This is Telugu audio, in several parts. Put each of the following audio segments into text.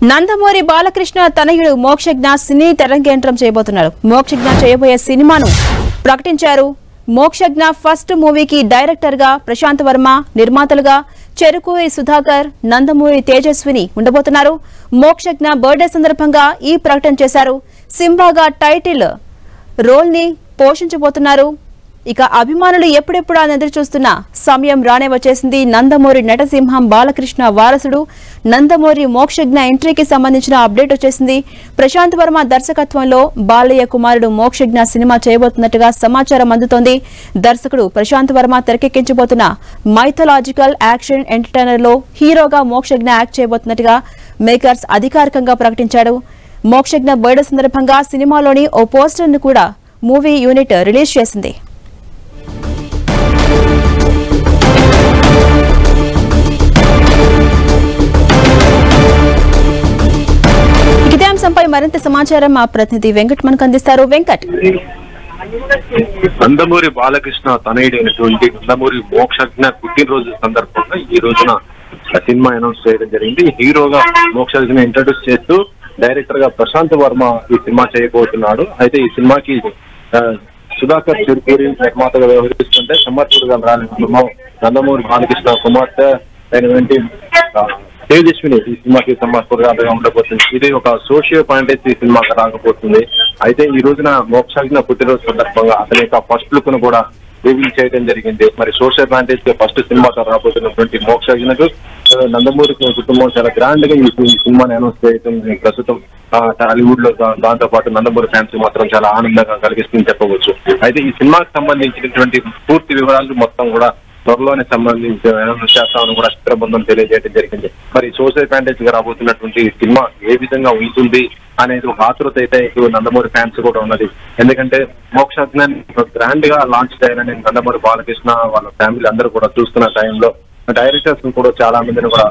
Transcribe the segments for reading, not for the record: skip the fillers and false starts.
నందమూరి బాలకృష్ణ తనయుడు మోక్షజ్ఞ సినీ తెరంగేట్రం చేయబోతున్నారు. మోక్షజ్ఞ చేయబోయే సినిమాను ప్రకటించారు. మోక్షజ్ఞ ఫస్ట్ మూవీకి డైరెక్టర్ గా ప్రశాంత్ వర్మ, నిర్మాతలుగా చెరుకూరి సుధాకర్, నందమూరి తేజస్విని ఉండబోతున్నారు. మోక్షజ్ఞ బర్త్డే సందర్భంగా ఈ ప్రకటన చేశారు. సింబాగా టైటిల్ రోల్ ని పోషించబోతున్నారు. ఇక అభిమానులు ఎప్పుడెప్పుడు ఎదురు చూస్తున్న సమయం రానే వచ్చేసింది. నందమూరి నటసింహం బాలకృష్ణ వారసుడు నందమూరి మోక్షజ్ఞ ఎంట్రీకి సంబంధించిన అప్డేట్ వచ్చేసింది. ప్రశాంత్ వర్మ దర్శకత్వంలో బాలయ్య కుమారుడు మోక్షజ్ఞ సినిమా చేయబోతున్నట్టుగా సమాచారం అందుతోంది. దర్శకుడు ప్రశాంత్ వర్మ తెరకెక్కించబోతున్న మైథలాజికల్ యాక్షన్ ఎంటర్టైనర్ లో హీరోగా మోక్షజ్ఞ యాక్ట్ చేయబోతున్నట్టుగా మేకర్స్ అధికారికంగా ప్రకటించాడు. మోక్షజ్ఞ బర్త్డే సందర్భంగా సినిమాలోని ఓ పోస్టర్ ను కూడా మూవీ యూనిట్ రిలీజ్ చేసింది. ఇదే అంశంపై మరింత సమాచారం మా ప్రతినిధి వెంకట్ మనకు అందిస్తారు. వెంకట్, నందమూరి బాలకృష్ణ తనయుడైనటువంటి నందమూరి మోక్షజ్ఞ పుట్టినరోజు సందర్భంగా ఈ రోజున సినిమా అనౌన్స్ చేయడం జరిగింది. హీరోగా మోక్షజ్ఞ ఇంట్రడ్యూస్ చేస్తూ డైరెక్టర్ గా ప్రశాంత్ వర్మ ఈ సినిమా చేయబోతున్నాడు. అయితే ఈ సినిమాకి సుధాకర్ చెరుకూరి నిర్మాతగా వ్యవహరిస్తుంటే సమర్థుడుగా రాలిన నందమూరి బాలకృష్ణ కుమార్తె అయినటువంటి తేజస్విని ఈ సినిమాకి సమర్థుడుగా ఉండబోతుంది. ఇది ఒక సోషియల్ పాయింట్ ఈ సినిమాకి రాకపోతుంది. అయితే ఈ రోజున మోక్షజ్ఞ పుట్టినరోజు సందర్భంగా అతని యొక్క ఫస్ట్ లుక్ ను కూడా రివీల్ చేయడం జరిగింది. మరి సోషల్ పాయింట్ ఫస్ట్ సినిమాతో రాబోతున్నటువంటి మోక్షజ్ఞకు నందమూరి కుటుంబం చాలా గ్రాండ్ గా ఈ సినిమాని అనౌన్స్ చేయడం ప్రస్తుతం టాలీవుడ్ లో దాంతో పాటు నందమూరి ఫ్యాన్స్ మాత్రం చాలా ఆనందంగా కలిగిస్తుందని చెప్పవచ్చు. అయితే ఈ సినిమాకి సంబంధించినటువంటి పూర్తి వివరాలు మొత్తం కూడా త్వరలోనే సంబంధించి అనౌన్స్ చేస్తామని కూడా చిత్రబృందం తెలియజేయడం జరిగింది. మరి సోషల్ ప్యాంటేజ్ గా రాబోతున్నటువంటి సినిమా ఏ విధంగా ఉంటుంది అనేది ఒక ఆతృత అయితే నందమూరి ఫ్యాన్స్ కూడా ఉన్నది. ఎందుకంటే మోక్షజ్ఞాన్ని గ్రాండ్ గా లాంచ్ చేయాలని నందమూరి బాలకృష్ణ వాళ్ళ ఫ్యామిలీ అందరూ కూడా చూస్తున్న టైంలో డైరెక్టర్స్ కూడా చాలా మందిని కూడా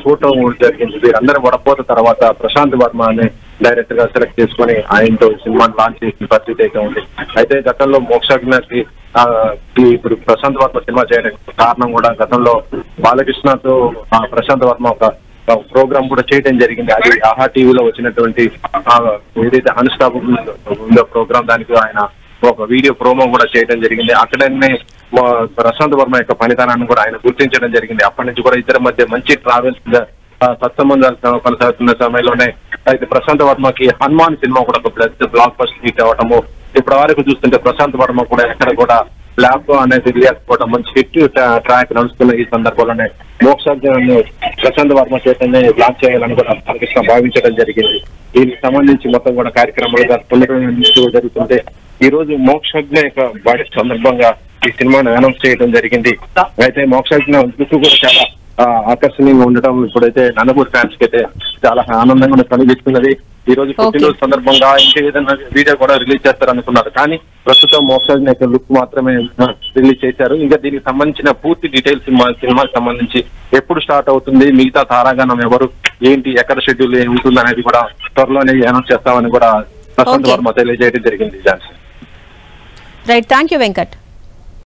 చూడటం జరిగింది. వీరందరూ వడపోత తర్వాత ప్రశాంత్ వర్మ అనే డైరెక్టర్ గా సెలెక్ట్ చేసుకుని ఆయనతో సినిమాని లాంచ్ చేసిన పరిస్థితి అయితే ఉంది. అయితే గతంలో మోక్షజ్ఞకి ఇప్పుడు ప్రశాంత్ వర్మ సినిమా చేయడానికి కారణం కూడా గతంలో బాలకృష్ణతో ప్రశాంత్ వర్మ ఒక ప్రోగ్రామ్ కూడా చేయడం జరిగింది. అది ఆహా టీవీలో వచ్చినటువంటి ఏదైతే అన్స్టాపబుల్ ఉందో ప్రోగ్రామ్, దానికి ఆయన ఒక వీడియో ప్రోమో కూడా చేయడం జరిగింది. అక్కడనే ప్రశాంత్ వర్మ యొక్క పనితనాన్ని కూడా ఆయన గుర్తించడం జరిగింది. అప్పటి నుంచి కూడా ఇద్దరి మధ్య మంచి ట్రావెల్స్ సత్సంబంధాలు కొనసాగుతున్న సమయంలోనే అయితే ప్రశాంత్ వర్మకి హనుమాన్ సినిమా కూడా ఒక బ్లాక్ బస్టర్ హిట్ అవ్వటము, ఇప్పటి వరకు చూస్తుంటే ప్రశాంత్ వర్మ కూడా ఎక్కడ కూడా ల్యాప్ అనేది లేకపోవడం మంచి హిట్ ట్రాక్ నడుస్తున్న ఈ సందర్భంలోనే మోక్షజ్ఞను ప్రశాంత్ వర్మ చేతనే లాంచ్ చేయాలని కూడా బాలకృష్ణ భావించడం జరిగింది. దీనికి సంబంధించి మొత్తం కూడా కార్యక్రమాలు జరుగుతుంటే ఈ రోజు మోక్షజ్ఞ యొక్క బర్త్డే సందర్భంగా ఈ సినిమాను అనౌన్స్ చేయడం జరిగింది. అయితే మోక్షజ్ఞ లుక్ కూడా చాలా ఆకర్షణీయంగా ఉండటం ఇప్పుడైతే నందమూరి ఫ్యాన్స్ కి అయితే చాలా ఆనందంగా కలిగిస్తున్నది. ఈ రోజు పుట్టినరోజు సందర్భంగా ఇంకా ఏదైనా వీడియో కూడా రిలీజ్ చేస్తారనుకున్నారు, కానీ ప్రస్తుతం మోక్షజ్ఞ యొక్క లుక్ మాత్రమే రిలీజ్ చేశారు. ఇంకా దీనికి సంబంధించిన పూర్తి డీటెయిల్స్ సినిమాకి సంబంధించి ఎప్పుడు స్టార్ట్ అవుతుంది, మిగతా తారాగణం ఎవరు, ఏంటి, ఎక్కడ షెడ్యూల్ ఉంటుంది అనేది కూడా త్వరలోనే అనౌన్స్ చేస్తామని కూడా ప్రశాంత్ వర్మ తెలియజేయడం జరిగింది. Right, thank you Venkat.